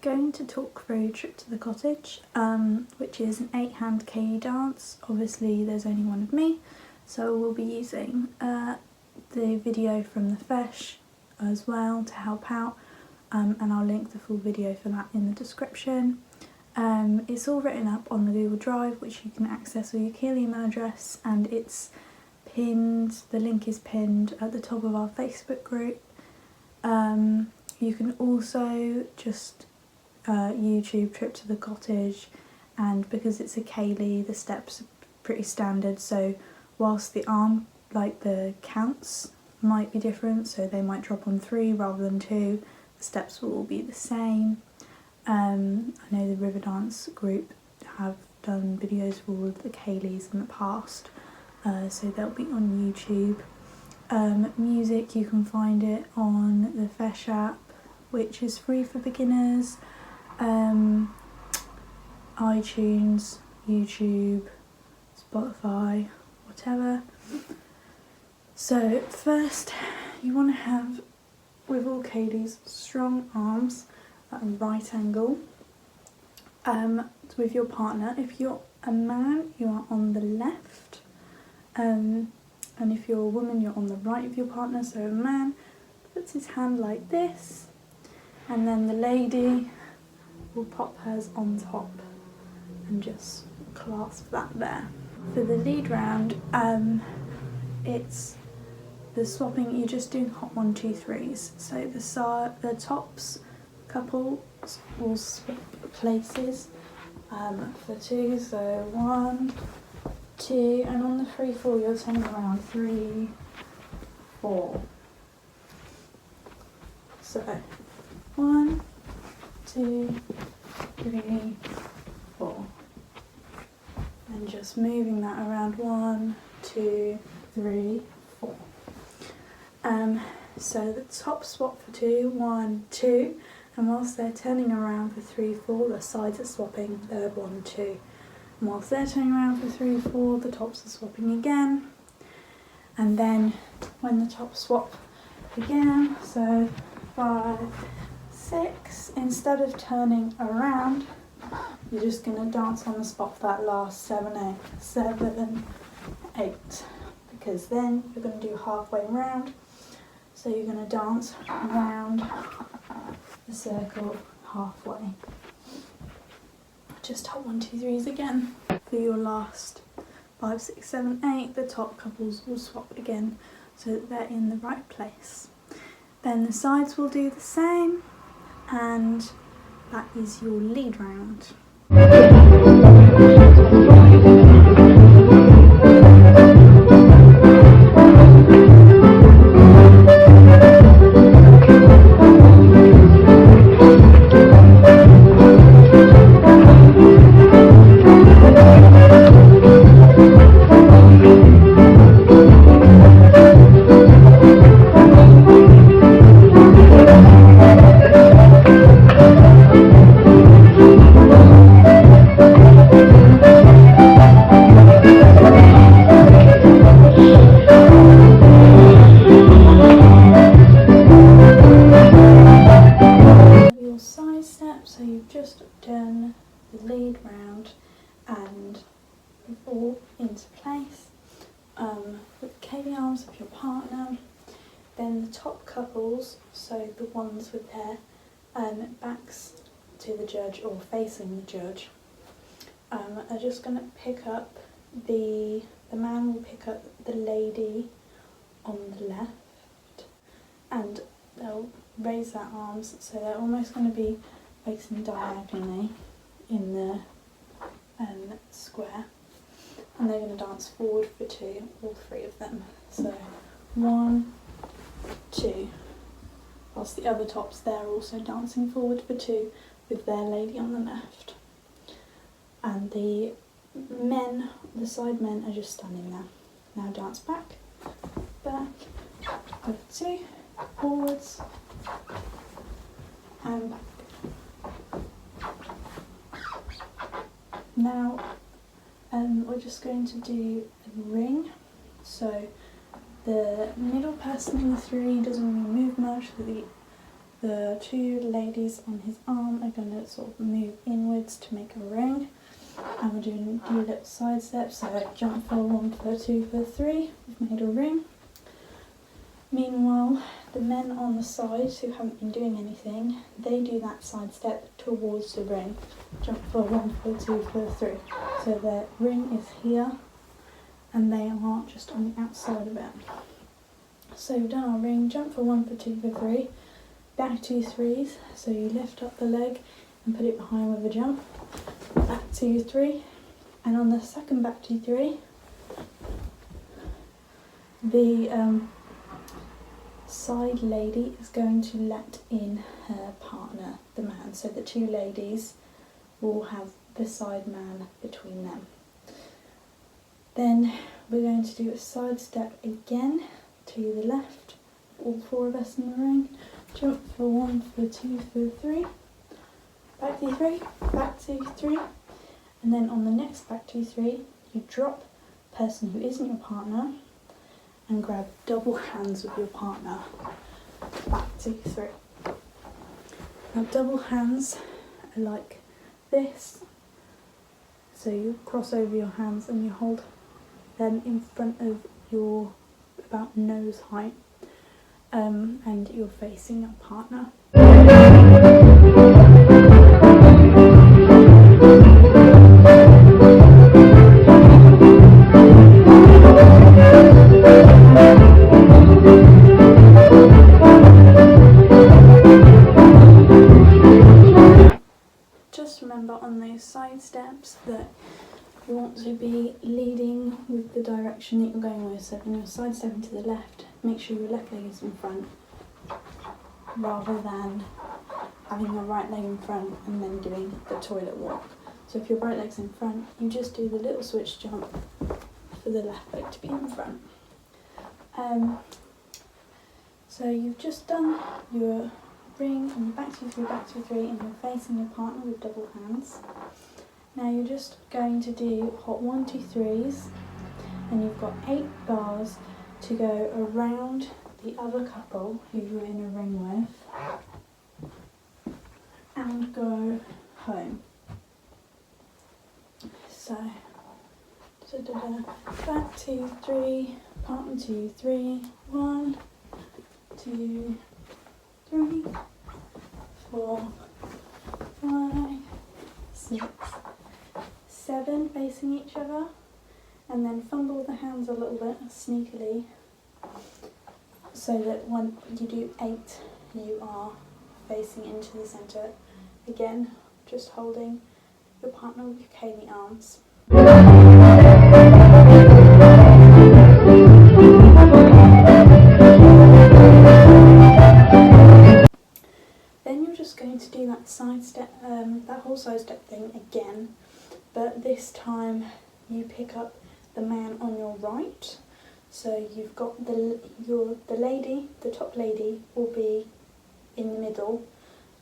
going to talk through Trip to the Cottage, which is an 8-hand Keele dance. Obviously there's only one of me, so we'll be using the video from the Fesh as well to help out, and I'll link the full video for that in the description. It's all written up on the Google Drive, which you can access with your Keele email address, and it's pinned, the link is pinned at the top of our Facebook group. You can also just YouTube Trip to the Cottage, and because it's a Keele, the steps are pretty standard, so whilst the arm, like the counts might be different, so they might drop on 3 rather than 2, the steps will all be the same. I know the River Dance group have done videos for all of the Keeles in the past, so they'll be on YouTube. Music, you can find it on the Fesh app, which is free for beginners, iTunes, YouTube, Spotify, whatever. So first you want to have, with all Keeles, strong arms at a right angle. With your partner, if you're a man, you are on the left, and if you're a woman, you're on the right of your partner. So a man puts his hand like this, and then the lady will pop hers on top and just clasp that there. For the lead round, it's the swapping, you're just doing hot 1, 2, 3s. So the tops couple will swap places for 2, so 1, 2, and on the 3, 4 you're turning around 3, 4. So 1, 2, 3, 4, and just moving that around 1, 2, 3, 4. So the top swap for 2, 1, 2, and whilst they're turning around for 3, 4, the sides are swapping, third 1, 2. And whilst they're turning around for 3, 4, the tops are swapping again. And then when the tops swap again, so 5, 6, instead of turning around, you're just going to dance on the spot for that last 7, 8, because then you're going to do halfway round. So you're going to dance around the circle halfway. Just hot 1, 2, 3s again. For your last 5, 6, 7, 8, the top couples will swap again so that they're in the right place. Then the sides will do the same, and that is your lead round. So you've just done the lead round and you're all into place with Keele arms of your partner. Then the top couples, so the ones with their backs to the judge or facing the judge, are just going to pick up the man will pick up the lady on the left, and they'll raise their arms, so they're almost going to be facing diagonally in the square, and they're going to dance forward for 2, all 3 of them. So 1, 2, whilst the other tops they're also dancing forward for 2 with their lady on the left. And the men, the side men, are just standing there. Now dance back, over 2, forwards, and back. Now we're just going to do a ring, so the middle person in the 3 doesn't really move much, the the two ladies on his arm are going to sort of move inwards to make a ring. And we're doing a little side step, so jump for 1, for 2, for 3, we've made a ring. Meanwhile, the men on the side who haven't been doing anything, they do that side step towards the ring. Jump for 1, for 2, for 3. So their ring is here and they are just on the outside of it. So we've done our ring, jump for 1, for 2, for 3, back 2 threes, so you lift up the leg and put it behind with a jump, back 2, 3, and on the second back 2, 3, the side lady is going to let in her partner, the man, so the two ladies will have the side man between them. Then we're going to do a side step again to the left, all 4 of us in the ring, jump for 1, for 2, for 3, back 2, 3, back 2, 3, and then on the next back 2, 3, you drop the person who isn't your partner and grab double hands with your partner, back 2, 3. Now double hands are like this, so you cross over your hands and you hold them in front of your about nose height, and you're facing your partner. Just remember on those side steps that you want to be leading with the direction that you're going with. So when you're side stepping to the left, make sure your left leg is in front rather than having your right leg in front and then doing the toilet walk. So if your right leg's in front, you just do the little switch jump for the left leg to be in front. So you've just done your ring on your back 2, 3, back 2, 3, and you're facing your partner with double hands. Now you're just going to do hot 1, 2, 3s, and you've got 8 bars to go around the other couple who you're in a ring with and go home. So, back 2, 3, partner 2, 3, 1, 2, 3, 4, 5, 6, 7 facing each other, and then fumble the hands a little bit sneakily so that when you do 8 you are facing into the centre. Again, just holding your partner with your Keele arms. Then you're just going to do that side step, that whole side step thing again, but this time you pick up the man on your right. So you've got the lady, the top lady will be in the middle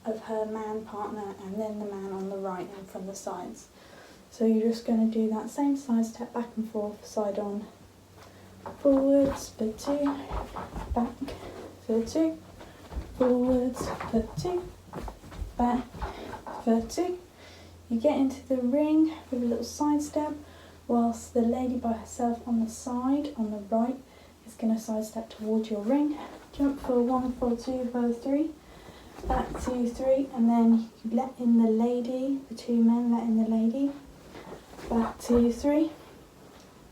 of her man partner, and then the man on the right and from the sides. So you're just going to do that same side step back and forth, side on, forwards for 2, back for 2, forwards for 2, back for 2. You get into the ring with a little side step, whilst the lady by herself on the side, on the right, is going to side step towards your ring. Jump for 1, for 2, for 3, back 2, 3, and then you let in the lady, the 2 men let in the lady, back 2, 3,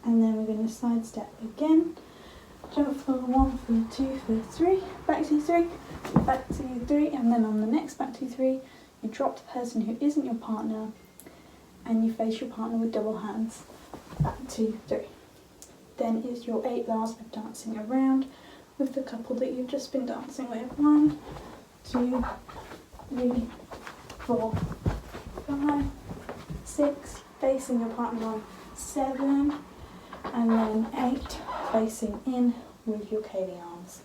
and then we're going to side step again. Jump for 1, for 2, for 3, back 2, 3, back 2, 3, and then on the next back 2, 3, you drop the person who isn't your partner and you face your partner with double hands, back 2, 3. Then is your 8 bars of dancing around with the couple that you've just been dancing with. 1, 2, 3, 4, 5, 6, facing your partner on 7, and then 8 facing in with your Keele arms.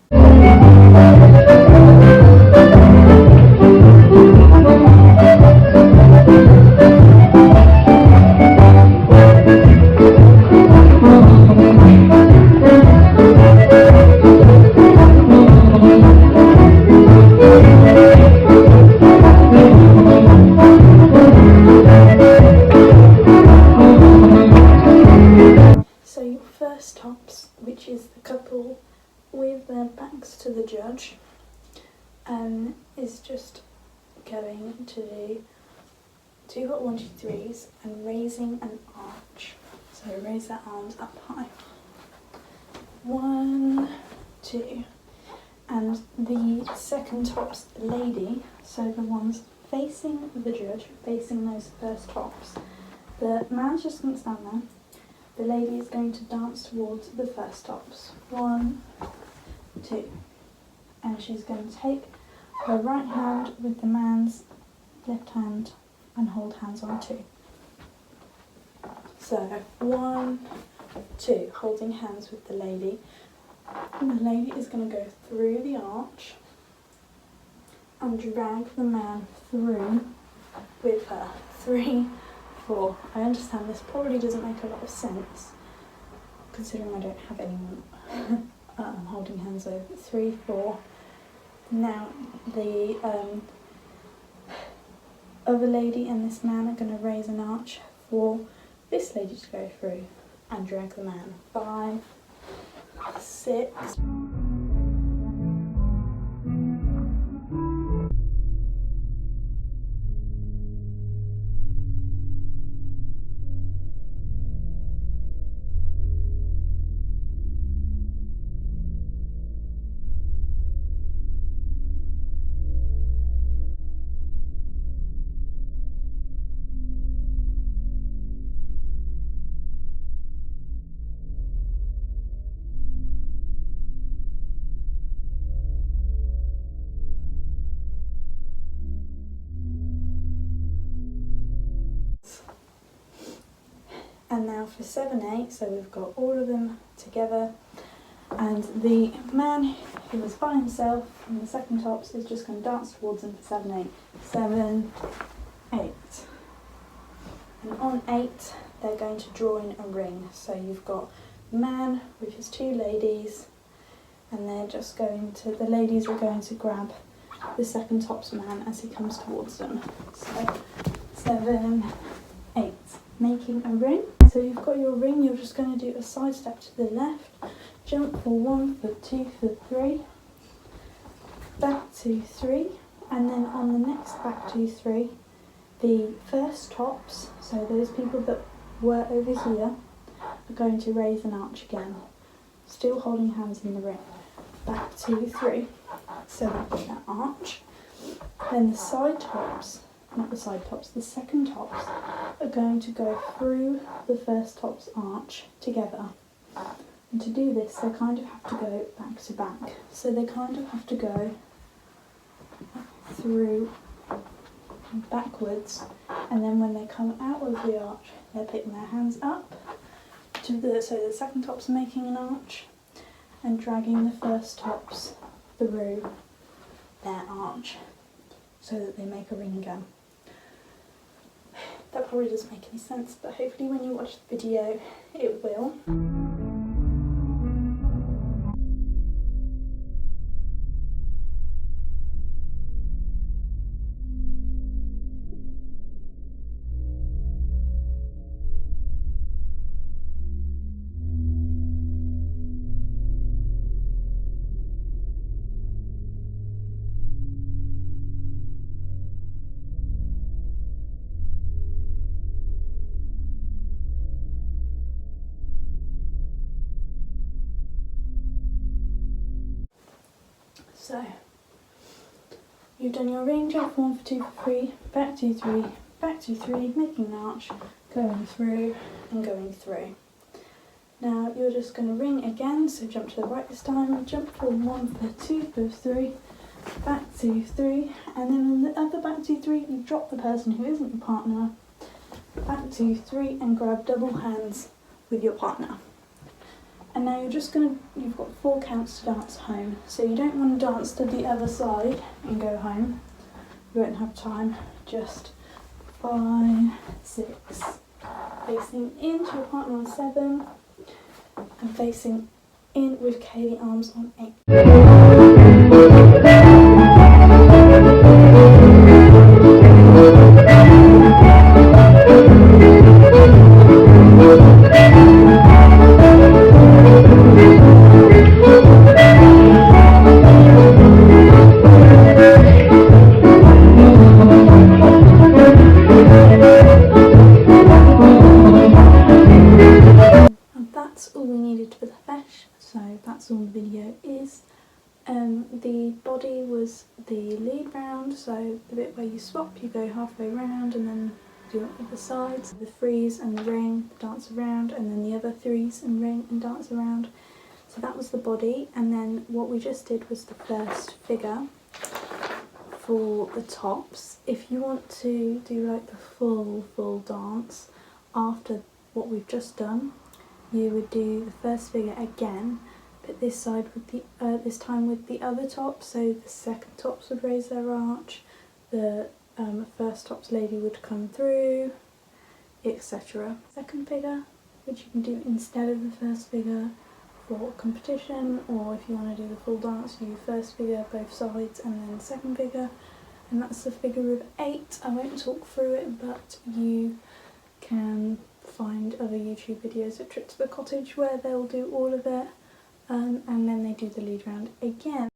next to the judge is just going to do 2 hot 1, 2, 3s and raising an arch. So raise their arms up high. 1, 2. And the second top's lady, so the ones facing the judge, facing those first tops. The man's just going to stand there. The lady is going to dance towards the first tops. 1, 2. And she's going to take her right hand with the man's left hand and hold hands on 2. So 1, 2, holding hands with the lady. And the lady is going to go through the arch and drag the man through with her. 3, 4. I understand this probably doesn't make a lot of sense considering I don't have anyone holding hands over. 3, 4. Now the other lady and this man are going to raise an arch for this lady to go through and drag the man. 5, 6. And now for 7, 8, so we've got all of them together, and the man who was by himself in the second tops is just going to dance towards them for 7, 8. 7, 8. And on 8 they're going to draw in a ring, so you've got man with his 2 ladies, and they're just going to, the ladies are going to grab the second tops man as he comes towards them. So 7, 8, making a ring. So you've got your ring, you're just going to do a side step to the left, jump for 1, for 2, for 3, back to 3, and then on the next back to 3, the first tops, so those people that were over here, are going to raise an arch again, still holding hands in the ring. Back to 3, so that's that arch. Then the side tops, not the side tops, the second tops are going to go through the first top's arch together. And to do this, they kind of have to go back to back. So they kind of have to go through backwards, and then when they come out of the arch, they're picking their hands up to the, so the second top's making an arch and dragging the first tops through their arch so that they make a ring again. That probably doesn't make any sense, but hopefully when you watch the video it will. So, you've done your ring, jump for 1, for 2, for 3, back to 3, back to 3, making an arch, going through and going through. Now you're just going to ring again, so jump to the right this time, jump for 1, for 2, for 3, back to 3, and then on the other back to 3 you drop the person who isn't your partner, back to 3 and grab double hands with your partner. And now you're just going to, you've got 4 counts to dance home. So you don't want to dance to the other side and go home. You won't have time. Just 5, 6. Facing into your partner on 7. And facing in with Keele arms on 8. that's all the video is. The body was the lead round, so the bit where you swap, you go halfway round and then do it with the sides. The freeze and the ring dance around, and then the other freeze and ring and dance around. So that was the body, and then what we just did was the first figure for the tops. If you want to do like the full dance after what we've just done, you would do the first figure again, but this time with the other tops. So the second tops would raise their arch, the first tops lady would come through, etc. Second figure, which you can do instead of the first figure for competition, or if you want to do the full dance, you do first figure, both sides, and then second figure. And that's the figure of 8. I won't talk through it, but you can find other YouTube videos of Trip to the Cottage where they'll do all of it, and then they do the lead round again.